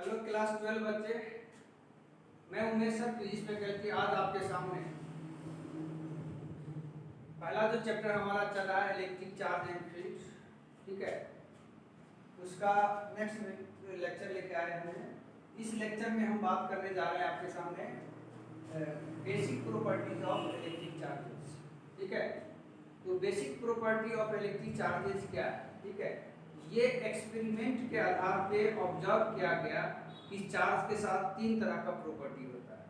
Hello class 12 बच्चे, मैं Umesh sir physics faculty. आज आपके सामने पहला जो चैप्टर हमारा चल रहा है इलेक्ट्रिक चार्ज एंड फील्ड, ठीक है, उसका नेक्स्ट लेक्चर लेके आए हैं। इस लेक्चर में हम बात करने जा रहे हैं आपके सामने basic properties of electric charges, ठीक है। तो basic property of electric charges क्या है, ठीक है। ये एक्सपेरिमेंट के आधार पे ऑब्जर्व किया गया कि चार्ज के साथ तीन तरह का प्रॉपर्टी होता है,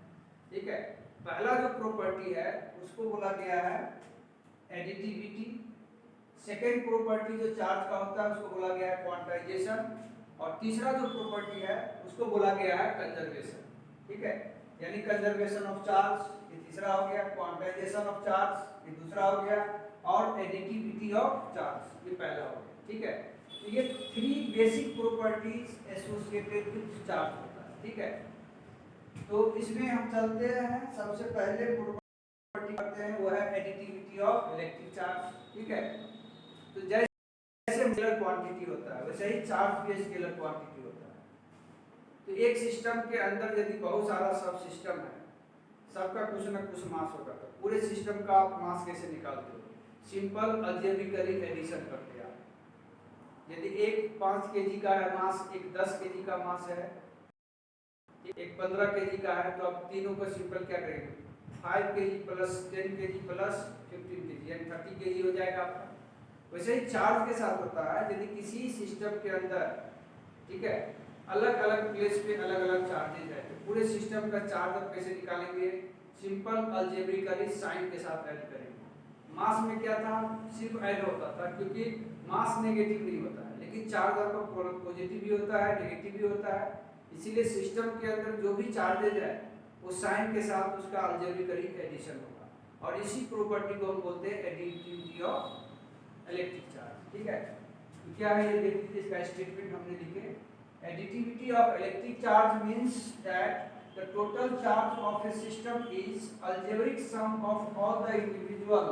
ठीक है। पहला जो प्रॉपर्टी है उसको बोला गया है एडिटिविटी। सेकेंड प्रॉपर्टी जो चार्ज का होता है उसको बोला गया है क्वांटाइजेशन, और तीसरा जो प्रॉपर्टी है उसको बोला गया है कंजर्वेशन, ठीक है। यानी कंजर्वेशन ऑफ चार्ज ये तीसरा हो गया, क्वांटाइजेशन ऑफ चार्ज ये दूसरा हो गया, और एडिटिविटी ऑफ चार्ज ये पहला हो गया, ठीक है। तो ये three basic properties associated with charge होता है, ठीक है। तो इसमें हम चलते हैं, सबसे पहले प्रॉपर्टी करते हैं वो है एडिटिविटी ऑफ इलेक्ट्रिक चार्ज, ठीक है। तो जैसे स्केलर क्वांटिटी होता है वैसे ही चार्ज भी स्केलर क्वांटिटी होता है। तो एक सिस्टम के अंदर यदि बहुत सारा सब सिस्टम है, सबका कुछ ना कुछ मास होगा, तो पूरे सिस्टम का आप मास कैसे निकालते हो? सिंपल अलजेब्रिकली एडिशन करते हैं आप। यदि एक 5 केजी का है मास, एक 10 केजी का मास है, एक 15 केजी का है, तो आप तीनों को सिंपल क्या करेंगे? 5 KG plus 10 KG plus 15 KG यानी 30 केजी हो जाएगा आपका। वैसे ही चार्ज के साथ होता है, यदि किसी सिस्टम के अंदर, ठीक है, अलग अलग प्लेस पे अलग अलग चार्जेज है, तो पूरे सिस्टम का चार्ज आप कैसे निकालेंगे? सिंपल अलजेब्रिकली साइन के साथ ऐड करेंगे। मास में क्या था? सिर्फ ऐड होता था, क्योंकि मास नेगेटिव नहीं होता है, लेकिन चार्ज आपका पॉजिटिव भी होता है नेगेटिव भी होता है। इसीलिए सिस्टम के अंदर जो भी चार्जेज है वो साइन के साथ उसका अलजेब्रिकली एडिशन होगा, और इसी प्रॉपर्टी को हम बोलते हैं एडिटिविटी ऑफ इलेक्ट्रिक चार्ज, ठीक है। तो क्या है ये देख लीजिए, इसका स्टेटमेंट हमने लिखे। Additivity of electric charge means that the total charge of a system is algebraic sum of all the individual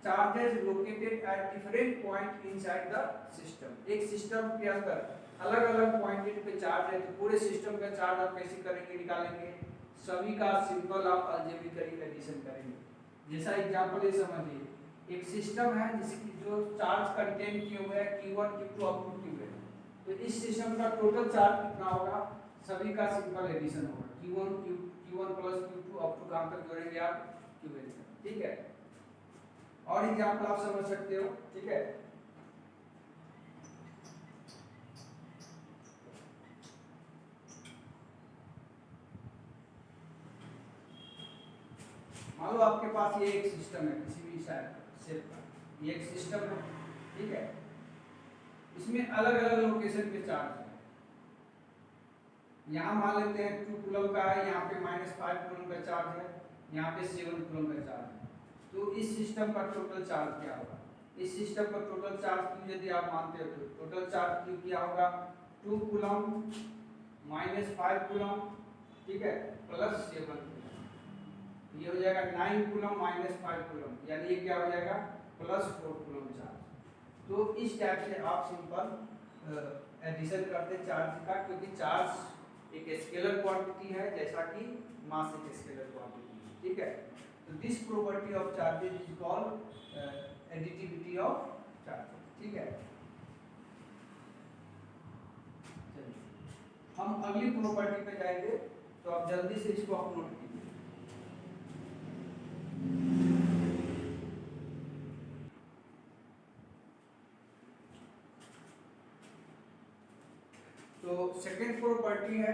charges located at different point inside the system। एक सिस्टम के अंदर अलग अलग पॉइंट पे चार्ज है, तो पूरे सिस्टम का चार्ज आप कैसे करेंगे? निकालेंगे। सभी का सिंपल आप अलजेब्रिकली एडिशन करेंगे। जैसा एग्जांपल ये समझिए, एक सिस्टम है जिसकी जो चार्ज कंटेन किए हुए हैं Q1 Q2 up to Qn, तो इस सिस्टम का टोटल चार्ज कितना होगा? सभी का सिंपल एडिशन होगा, Q1 plus Q2 up to कहां तक जोड़ेंगे आप? Qn, ठीक है। और एग्जांपल आप समझ सकते हो, ठीक है। मान लो आपके पास ये एक सिस्टम है किसी भी शेप का, ये एक सिस्टम है, ठीक है। इसमें अलग अलग लोकेशन पे चार्ज है। यहाँ मान लेते हैं 2 कूलम का है, यहाँ पे -5 कूलम का चार्ज है, यहाँ पे 7 कूलम का चार्ज है। तो इस सिस्टम का टोटल चार्ज क्या होगा? इस सिस्टम का टोटल चार्ज Q यदि आप मानते हो तो टोटल चार्ज Q क्या होगा? 2 कूलम -5 कूलम, ठीक है, प्लस 7 कूलम, ये हो जाएगा 9 कूलम -5 कूलम, यानी ये क्या हो जाएगा? Plus 4 coulomb charge. तो इस टाइप से आप सिंपल एडिशन करते चार्ज का, क्योंकि चार्ज एक स्केलर क्वांटिटी है जैसा कि मास एक स्केलर क्वांटिटी है, ठीक है। तो this property of charges is called additivity of charges, ठीक है। चलिए हम अगली प्रॉपर्टी पे जाएंगे, तो आप जल्दी से इसको आप नोट कीजिए। तो सेकेंड प्रॉपर्टी है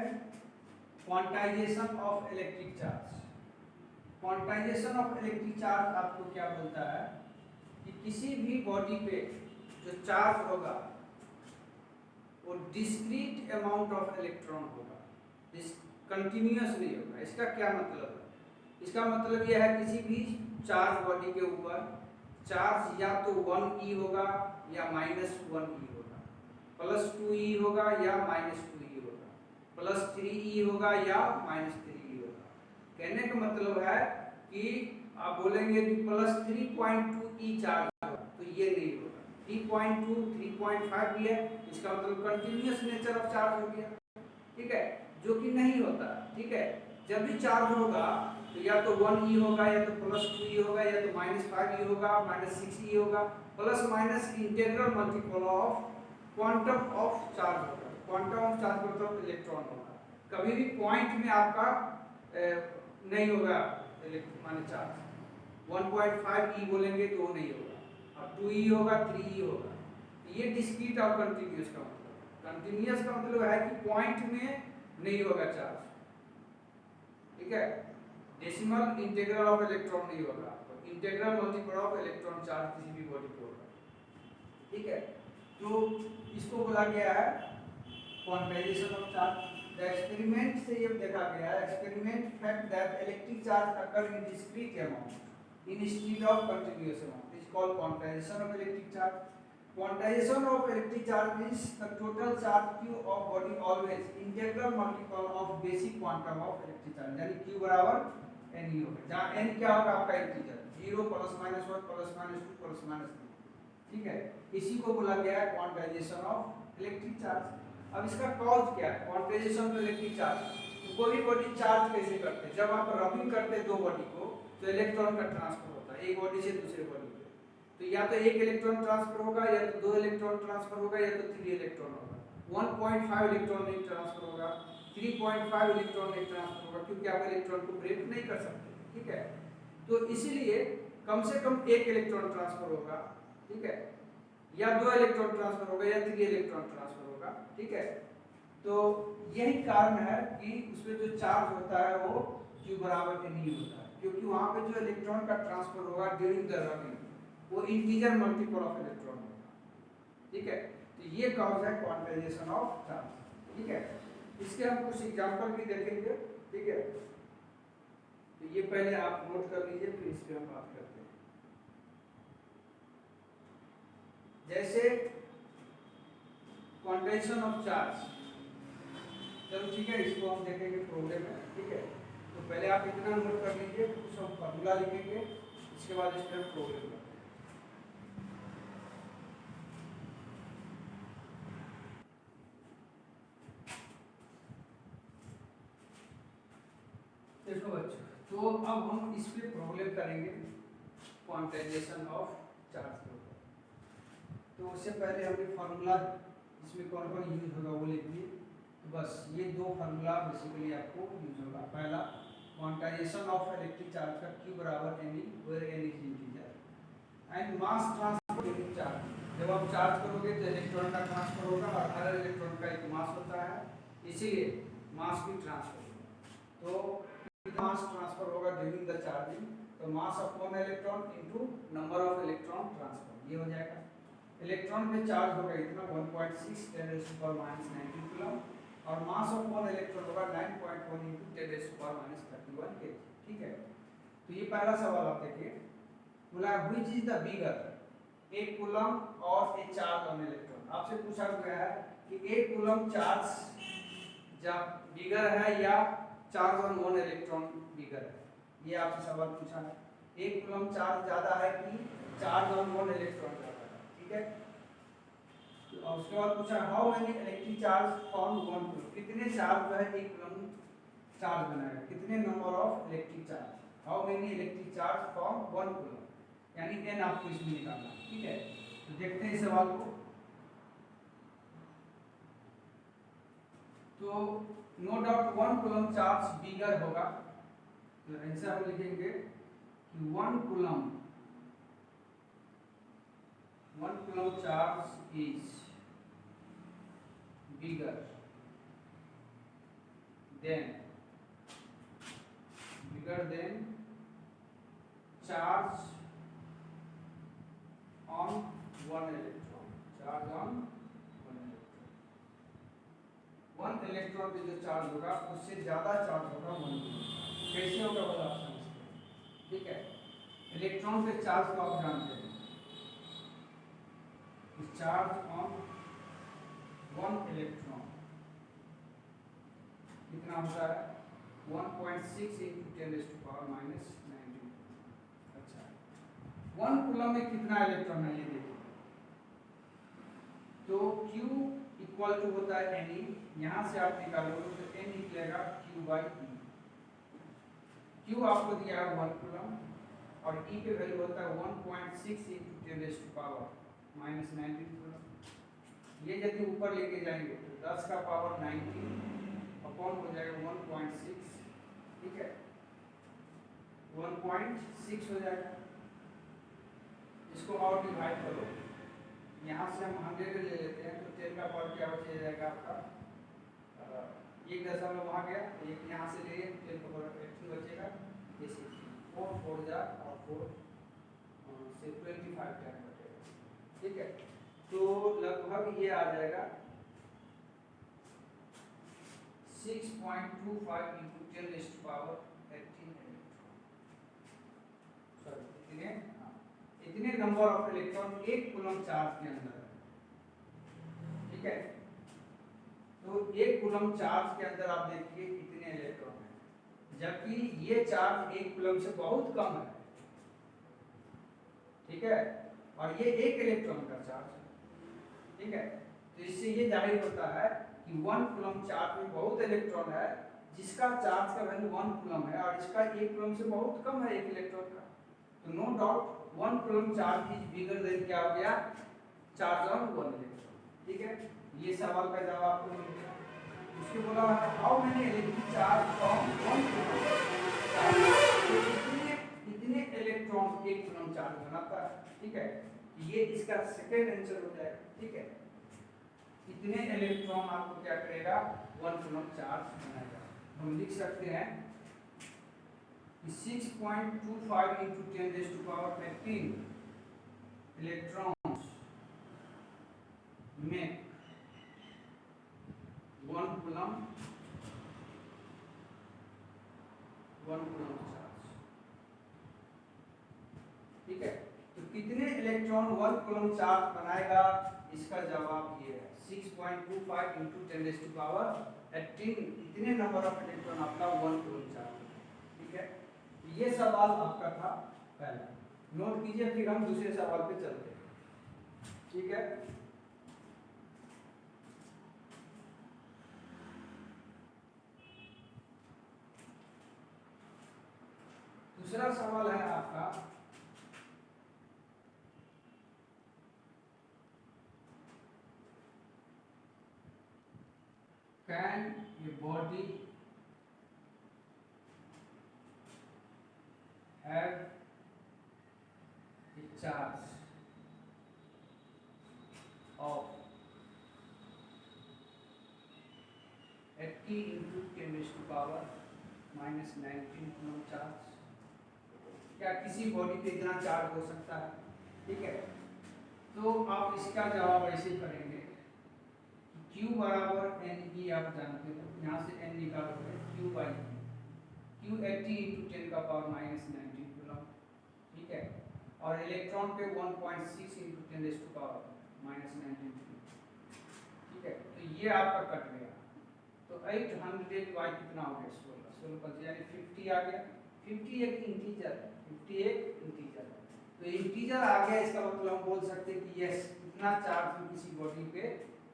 quantization of electric charge. Quantization of electric charge आपको क्या बोलता है कि किसी भी बॉडी पे जो चार्ज होगा वो डिस्क्रीट अमाउंट ऑफ इलेक्ट्रॉन होगा, कंटिन्यूअस नहीं होगा। इसका क्या मतलब है? इसका मतलब यह है किसी भी चार्ज बॉडी के ऊपर चार्ज या तो 1e होगा या -1e होगा, +2e होगा या -2e होगा, +3e होगा या -3e होगा। कहने का मतलब है कि आप बोलेंगे कि +3.2e चार्ज होगा, तो ये नहीं होगा। 3.2 3.5 भी है, इसका मतलब कंटिन्यूअस नेचर ऑफ चार्ज हो गया। ठीक है, जो कि नहीं होता। ठीक है, जब भी चार्ज होगा तो या तो 1e होगा, या तो +2e होगा, या तो -5e होगा, -6e होगा, plus minus integral multiple of quantum of charge होगा। क्वांटम ऑफ चार्ज मतलब इलेक्ट्रॉन होगा। कभी भी पॉइंट में आपका नहीं होगा माने चार्ज। 1.5e बोलेंगे तो नहीं होगा, अब 2e होगा, 3e होगा। ये डिस्क्रीट और कंटिन्यूअस का मतलब। कंटिन्यूअस का मतलब है कि पॉइंट में नहीं होगा चार्ज। ठीक है, डेसिमल इंटीग्रल ऑफ इलेक्ट्रॉन नहीं होगा, integral multiple of electron charge किसी भी बॉडी को होगा। ठीक है, तो इसको बोला गया है quantization of charge. The experiment से ये देखा गया है, experiment fact that electric charge occur in discrete amount instead of continuous amount is called quantization of electric charge. Quantization of electric charge means the total charge q of body always integral multiple of basic quantum of electric charge, यानी q बराबर n ही होगा, जहाँ n क्या होगा आपका integer 0 +-1 +-2 +-3। ठीक है, इसी को बोला गया है क्वांटाइजेशन ऑफ इलेक्ट्रिक चार्ज। अब इसका कॉज क्या है क्वांटाइजेशन ऑफ इलेक्ट्रिक चार्ज? तो कोई बॉडी चार्ज कैसे करते हैं? जब आप रबिंग करते हैं दो बॉडी को तो इलेक्ट्रॉन का ट्रांसफर होता है एक बॉडी से दूसरे बॉडी। तो या तो एक इलेक्ट्रॉन ट्रांसफर होगा, या तो 2 इलेक्ट्रॉन ट्रांसफर होगा, या तो 3 इलेक्ट्रॉन होगा। 1.5 इलेक्ट्रॉन नहीं ट्रांसफर होगा, 3.5 इलेक्ट्रॉन नहीं ट्रांसफर होगा, क्योंकि आप इलेक्ट्रॉन को ब्रेक नहीं कर सकते। ठीक है, तो इसीलिए कम से कम एक इलेक्ट्रॉन ट्रांसफर होगा। ठीक है, या 2 इलेक्ट्रॉन ट्रांसफर होगा, या 3 इलेक्ट्रॉन ट्रांसफर होगा। ठीक है, तो यही कारण है कि उसमें जो चार्ज होता है वो q बराबर नहीं होता है, क्योंकि वहां पे जो इलेक्ट्रॉन का ट्रांसफर होगा ड्यूरिंग द रबिंग वो इंटीजर मल्टीपल ऑफ इलेक्ट्रॉन होगा। ठीक है, तो ये कॉज है क्वांटाइजेशन ऑफ चार्ज। ठीक है, इसके हम कुछ एग्जांपल भी देखेंगे। ठीक है, तो ये पहले आप नोट कर लीजिए, फिर इस पे हम बात करते हैं। जैसे क्वांटाइजेशन ऑफ चार्ज, चलो ठीक है, इसको हम देखेंगे प्रॉब्लम में। ठीक है, तो पहले आप इतना नोट कर लीजिए, कुछ हम फार्मूला लिखेंगे, इसके बाद इस पे हम प्रॉब्लम करेंगे। देखो बच्चों, तो अब हम इस पे प्रॉब्लम करेंगे क्वांटाइजेशन ऑफ चार्ज के ऊपर। तो उससे पहले हमें फार्मूला इसमें कौन कौन यूज होगा वो लिख दिए। तो बस ये दो फार्मूला बेसिकली आपको यूज होगा। पहला क्वांटाइजेशन ऑफ इलेक्ट्रिक चार्ज का q बराबर n where n is integer and mass transfer unit charge. जब आप चार्ज करोगे तो इलेक्ट्रॉन का ट्रांसफर होगा और हर इलेक्ट्रॉन का एक मास होता है, इसीलिए मास भी ट्रांसफर होगा। तो मास ट्रांसफर होगा ड्यूरिंग द चार्जिंग, तो mass of one electron into number of electron transfer, ये हो जाएगा। इलेक्ट्रॉन पे चार्ज होगा इतना 1.6 10⁻⁹ कूलम, और मास ऑफ वन इलेक्ट्रॉन होगा 9.1 × 10⁻31 kg। ठीक है, तो ये पहला सवाल आप देखिए, बोला व्हिच इज द बिगर एक कूलम और ए चार्ज ऑन इलेक्ट्रॉन। आपसे पूछा गया है कि एक कूलम चार्ज जब बिगर है या चार्ज ऑन वन इलेक्ट्रॉन बिगर है, ये आपसे सवाल पूछा है। एक कूलम चार्ज ज्यादा है कि चार्ज ऑन वन इलेक्ट्रॉन ज्यादा है। ठीक है, और उसके बाद पूछा how many electric charge form one coulomb, कितने चार्ज जो है एक कूलम चार्ज बनाएगा, कितने number of electric charge, how many electric charge form one coulomb, यानी n आपको इसमें निकालना। ठीक है, तो देखते हैं इस सवाल को। तो नो डाउट 1 कूलम चार्ज बिगर होगा, तो ऐसे हम लिखेंगे कि 1 coulomb charge is bigger than charge on one electron, charge on one electron पे जो चार्ज होगा उससे ज्यादा चार्ज होगा 1 कूलम। कैसे होगा वो आप समझते हैं। ठीक है, इलेक्ट्रॉन पे चार्ज को आप जानते हैं, चार्ज ऑन 1 इलेक्ट्रॉन कितना होता है 1.6 × 10⁻⁹। अच्छा, 1 कूलम में कितना इलेक्ट्रॉन है ये देखिए, तो Q इक्वल टू होता है एन ई, यहाँ से आप निकालोगे तो एन निकलेगा क्यू बाई ई। क्यू आपको दिया है 1 कूलम और ई पे वैल्यू होता है 1.6 into 10 raised to power -19 coulomb. ये यदि ऊपर लेके जाएंगे तो 10 का पावर 19 अपॉन हो जाएगा 1.6, ठीक है, 1.6 हो जाएगा। इसको और डिवाइड करो, यहाँ से हम 100 ले लेते हैं तो 10 का पावर क्या बच जाएगा आपका, 1 वहाँ गया, एक यहाँ से ले 10 का पावर 18 बचेगा, जैसे 4 4 जा और 4 से 25 टाइम बचेगा, ठीक है। तो लगभग ये आ जाएगा 6.25 into 10 raised to power 18 electron, sorry इतने number of electron 1 coulomb charge के अंदर है, ठीक है। तो 1 कूलम चार्ज के अंदर आप देखिए इतने इलेक्ट्रॉन हैं, जबकि ये चार्ज 1 कूलम से बहुत कम है, ठीक है, और ये 1 इलेक्ट्रॉन का चार्ज है, ठीक है। तो इससे ये जाहिर होता है कि 1 कूलम चार्ज में बहुत इलेक्ट्रॉन है, जिसका चार्ज का वैल्यू 1 कूलम है और इसका 1 कूलम से बहुत कम है 1 इलेक्ट्रॉन का। तो no doubt 1 coulomb charge is bigger than क्या हो गया, चार्ज ऑन 1 इलेक्ट्रॉन, ठीक है। ये सवाल का जवाब आपको मिल गया। उसके बोला how many electric charge from 1 coulomb, इतने इलेक्ट्रॉन 1 कूलम चार्ज बनाता है, ठीक है। ये इसका सेकंड आंसर हो जाएगा, ठीक है। इतने इलेक्ट्रॉन आपको क्या करेगा, 1 कूलम चार्ज बनाएगा। हम लिख सकते हैं कि 6.25 into 10 raised to power 18 electrons make 1 coulomb charge, ठीक है। तो कितने इलेक्ट्रॉन 1 कूलम चार्ज बनाएगा, इसका जवाब ये है 6.25 into 10 raised to power 18, इतने नंबर ऑफ इलेक्ट्रॉन आपका 1 कूलम चार्ज, ठीक है। ये सवाल आपका था पहला, नोट कीजिए, फिर हम दूसरे सवाल पे चलते हैं, ठीक है। दूसरा सवाल है आपका, can a body have a charge of 80 into 10 raised to power -19 coulomb charge. क्या किसी बॉडी पे इतना चार्ज हो सकता है, ठीक है। तो आप इसका जवाब ऐसे करेंगे, Q बराबर एन ई, आप जानते हो, यहाँ से एन निकालोगे Q बाई Q 80 into 10 का पावर -19 कूलम, ठीक है, और इलेक्ट्रॉन पे 1.6 into 10 raised to power -19 coulomb, ठीक है। तो ये आपका कट गया, तो 800 बाई कितना हो गया, 16 यानी 50 आ गया। 50 एक इंटीजर है, 50 एक इंटीजर है, तो इंटीजर आ गया, इसका मतलब हम बोल सकते हैं कि यस इतना चार्ज हम किसी बॉडी पे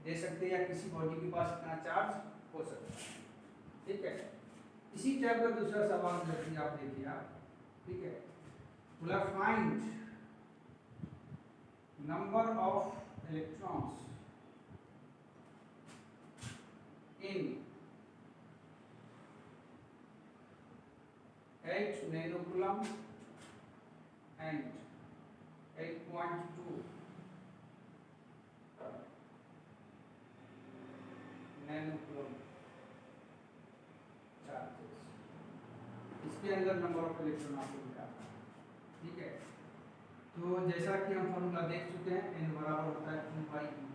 दे सकते हैं, या किसी बॉडी के पास इतना चार्ज हो सकता है, ठीक है। इसी टाइप का दूसरा सवाल जैसे आप देखिए आप, ठीक है, बोला find number of electrons in 8 nano coulomb and 8.2 nano coulomb charges, इसके अंदर नंबर ऑफ इलेक्ट्रॉन आपको निकालना है, ठीक है। तो जैसा कि हम फॉर्मूला देख चुके हैं, n बराबर होता है Q बाई E।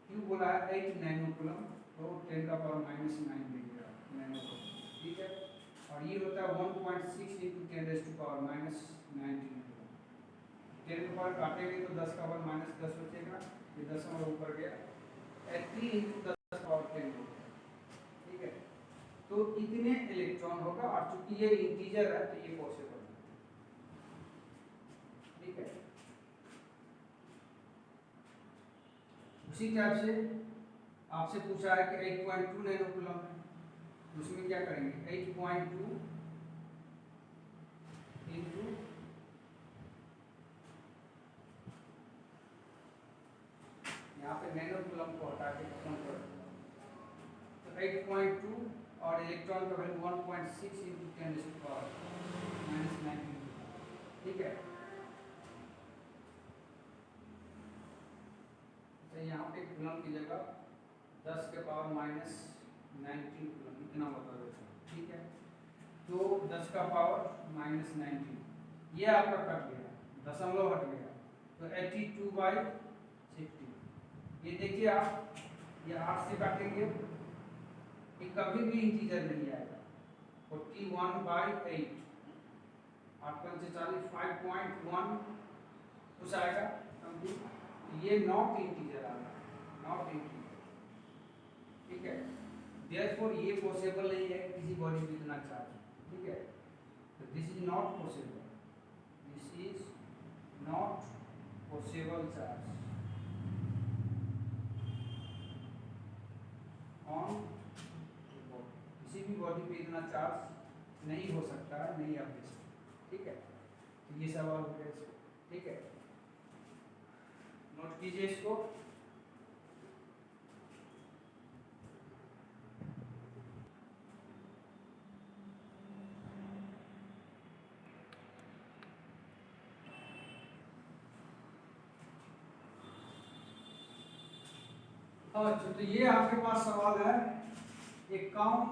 Q बोला है 8 नैनो कूलम, तो 10 का पावर -9 देगा नैनो कूलम, ठीक है। और ये होता है 1.6 into 10 raised to power -19 coulomb. 10 के पावर काटेंगे तो 10 का पावर -10 बचेगा, ये 10 हमारे ऊपर गया, 80 into 10 का पावर 10 हो गया, ठीक है। तो इतने इलेक्ट्रॉन होगा, और चूंकि ये इंटीजर है तो ये पॉसिबल है, ठीक है। उसी टाइप से आपसे पूछा है कि 8.2 नैनो कूलम है, उसमें क्या करेंगे 8.2 इंटू यहाँ पे नैनो कूलम को हटा के खत्म कर दो, तो 8.2 और इलेक्ट्रॉन का वैल्यू 1.6 इंटू 10⁻⁻⁹ ठीक है। तो यहाँ पे कूलम की जगह 10⁻⁻⁹ कूलम इतना बता देता हूँ, ठीक है। तो 10⁻⁻⁹ ये आपका कट गया, दशमलव हट गया, तो 82/50। ये देखिए आप, ये 8 से काटेंगे, ये कभी भी इंटीजर नहीं आएगा। 41/8, 8×5 5.1 कुछ आएगा, ये नॉट इंटीजर आ रहा है, नॉट इंटीजर, ठीक है। देयरफॉर ये पॉसिबल नहीं है किसी बॉडी में इतना चार्ज, ठीक है। तो this is not possible, this is not possible charge on किसी भी बॉडी पे इतना चार्ज नहीं हो सकता है, नहीं आप दे सकते, ठीक है। तो ये सवाल हो गया, ठीक है, नोट कीजिए इसको। अच्छा, तो ये आपके पास सवाल है, ए count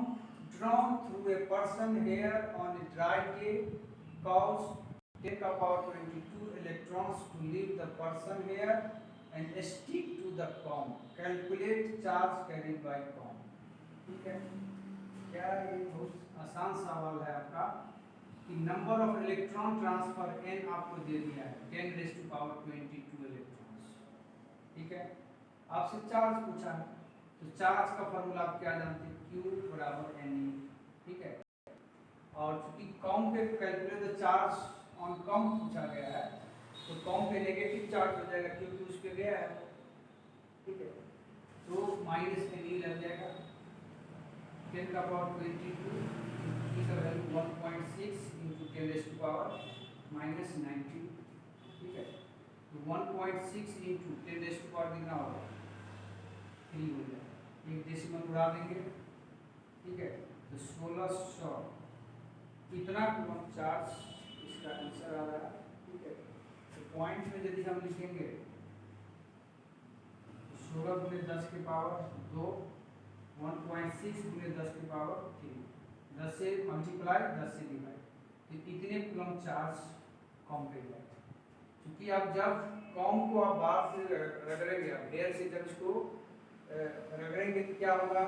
drawn through a person hair on a dry day cause 10⁻22 electrons to leave the person hair and stick to the comb. Calculate charge carried by comb. ठीक है, क्या ये बहुत आसान सवाल है आपका कि number of electron transfer n आपको दे दिया है 10⁻22 इलेक्ट्रॉन्स, ठीक है। आपसे चार्ज पूछा है, तो चार्ज का फॉर्मूला आप क्या जानते हैं, Q बराबर Ne, ठीक है। और चूंकि कॉम पे calculate the charge on com पूछा गया है, तो कॉम पे नेगेटिव चार्ज हो जाएगा क्योंकि उस पे गया है, ठीक है। तो -Ne लग जाएगा, 10⁻22 की वैल्यू 1.6 इंटू 10⁻⁻⁹, ठीक है। तो 1.6 इंटू 10 कितना होगा 3 हो जाएगा, एक डेसिमल उड़ा देंगे, ठीक है। तो 1600 इतना कूलम चार्ज इसका आंसर आ रहा है, ठीक है। तो पॉइंट में यदि हम लिखेंगे तो 16 × 10⁻2 1.6 × 10⁻3, 10 से मल्टीप्लाई 10 से डिवाइड, तो इतने कूलम चार्ज कॉम पे जाएगा। क्योंकि आप जब कॉम को आप बाहर से रगड़ेंगे, आप हेयर से जब इसको रगड़ेंगे तो क्या होगा,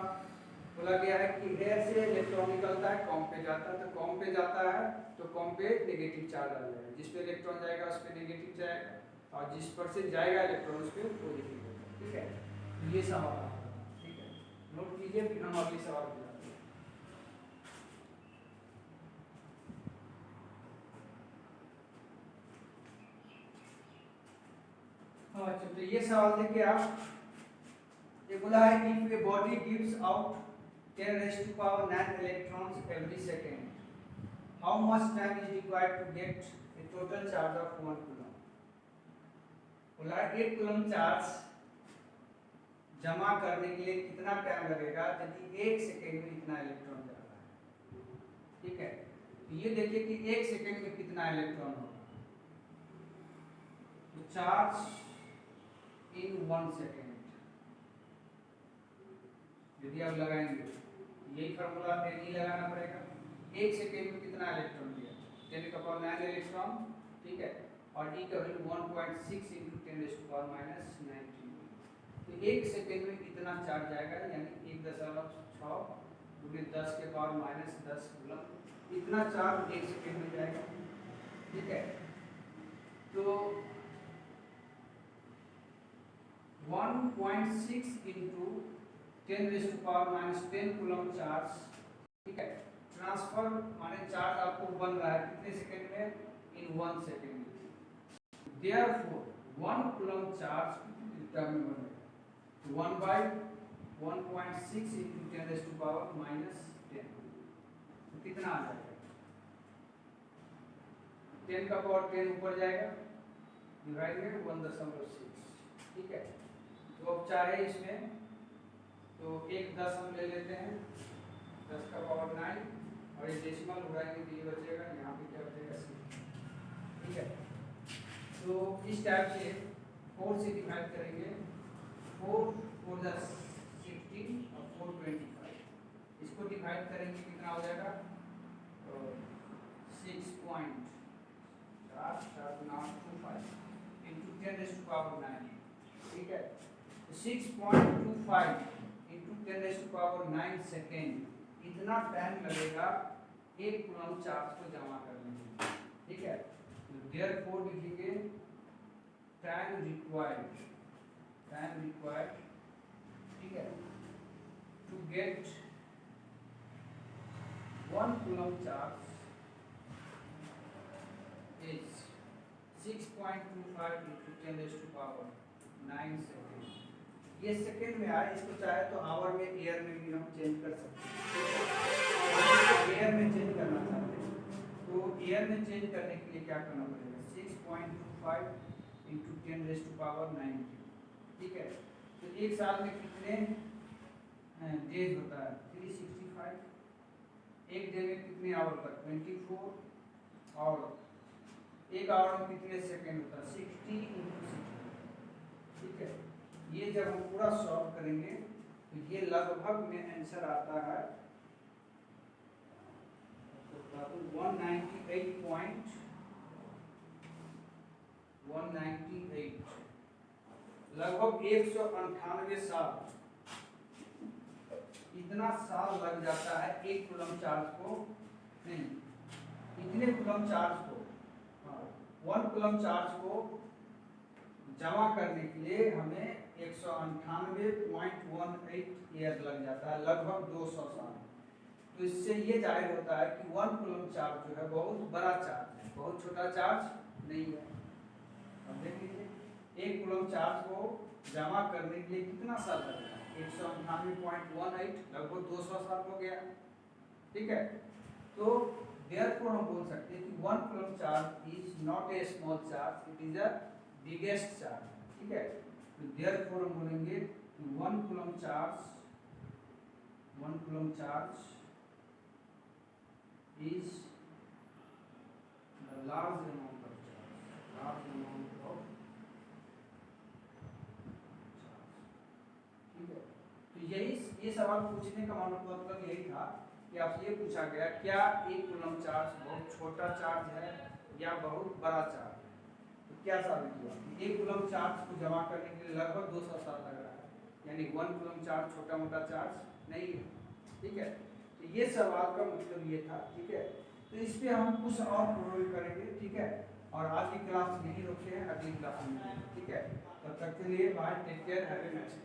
बोला गया है कि हेयर से इलेक्ट्रॉन निकलता है कॉम पे जाता है, तो कॉम पे जाता है तो कॉम पे नेगेटिव चार्ज आ जाएगा, जिस पे इलेक्ट्रॉन जाएगा उस पे नेगेटिव जाएगा, और जिस पर से जाएगा इलेक्ट्रॉन उस पे पॉजिटिव होगा, ठीक है। तो ये सवाल आपका, ठीक है, नोट कीजिए, फिर हम अगले सवाल पे जाते हैं। अच्छा, तो ये सवाल देखिए आप, ये बोला है कि if a body gives out 10⁻9 electrons every second, how much time is required to get a total charge of 1 coulomb? बोला 1 कूलम चार्ज जमा करने के लिए कितना टाइम लगेगा यदि 1 सेकेंड में इतना इलेक्ट्रॉन जा रहा है, ठीक है। तो ये देखिए कि 1 सेकेंड में कितना इलेक्ट्रॉन होगा, तो चार्ज इन 1 सेकेंड यदि आप लगाएंगे, यही फार्मूला नहीं लगाना पड़ेगा, 1 सेकेंड में कितना इलेक्ट्रॉन दिया 10⁻9 इलेक्ट्रॉन, ठीक है। और E का वैल्यू 1.6 इंटू 10⁻⁻⁹, तो 1 सेकेंड में कितना चार्ज आएगा, यानी 1.6 × 10⁻−10 कूलम, इतना चार्ज 1 सेकेंड में जाएगा, ठीक है। तो 1.6 इंटू 10⁻⁻10 कूलम चार्ज, ठीक है। ट्रांसफर माने चार्ज आपको बन रहा है कितने सेकंड में, इन 1 सेकंड में। देयरफॉर 1 कूलम चार्ज टर्म में बनेगा 1/10 1.6 इंटू 10⁻⁻10 तो कितना आ जाएगा? 10 का पावर 10 ऊपर जाएगा, डिवाइड में 1.6, ठीक है। तो अब चाहे इसमें तो एक 10 हम ले लेते हैं, 10 का पावर 9 और ये डेसिमल उड़ाएंगे तो ये बचेगा, यहाँ पे क्या बचेगा 6, ठीक है। तो इस टाइप से 4 से डिवाइड करेंगे, 4 4 10 16 और 4 25, इसको डिवाइड करेंगे कितना हो जाएगा? तो 6.4425 इंटू 10⁻⁹, ठीक है। 6.25 इंटू 10⁻⁹ सेकेंड इतना टाइम लगेगा 1 कूलम चार्ज को जमा करने में, ठीक है। तो देयरफॉर लिखेंगे टाइम रिक्वायर्ड, ठीक है, to get 1 coulomb charge is 6.25 into 10⁻⁹ second. ये सेकेंड में आए, इसको चाहे तो आवर में, एयर में भी हम चेंज कर सकते हैं। एयर में चेंज करना चाहते हैं तो एयर में चेंज करने के लिए क्या करना पड़ेगा? 6.25 इंटू 10⁻⁹, ठीक है। तो एक साल में कितने डेज होता है? 365। एक डे में कितने आवर तक? 24। और एक आवर में कितने सेकेंड होता है? 60 इंटू 60, ठीक है। ये जब हम पूरा सॉल्व करेंगे तो ये लगभग में आंसर आता है 198.198, लगभग 198 साल, इतना साल लग जाता है 1 कूलम चार्ज को, नहीं इतने कूलम चार्ज को, 1 कूलम चार्ज को जमा करने के लिए हमें 198.18 ईयर लग जाता है, लगभग 200 साल। तो इससे ये जाहिर होता है कि 1 कूलम चार्ज जो है बहुत बड़ा चार्ज है, बहुत छोटा चार्ज नहीं है। अब देख लीजिए 1 कूलम चार्ज को जमा करने के लिए कितना साल लगता है? 198.18, लगभग 200 साल हो गया, ठीक है। तो देयरफॉर हम बोल सकते हैं कि 1 coulomb charge is not a small charge, it is a biggest charge, ठीक है। तो देयरफॉर हम बोलेंगे 1 coulomb charge is the large amount of charge, ठीक है। तो ये सवाल पूछने का मतलब यही था कि आपसे ये पूछा गया क्या 1 कूलम चार्ज बहुत छोटा चार्ज है या बहुत बड़ा चार्ज है? तो क्या साबित हुआ? 1 कूलम चार्ज को जमा करने के लिए लगभग 200 साल लग रहा है, यानी 1 कूलम चार्ज छोटा मोटा चार्ज नहीं है, ठीक है। तो ये सवाल का मतलब ये था, ठीक है। तो इस पे हम कुछ और प्रूव करेंगे, ठीक है। और आज की क्लास यहीं रोकते हैं, अगली क्लास में, ठीक है। तब तक के लिए bye, take care, have a nice day.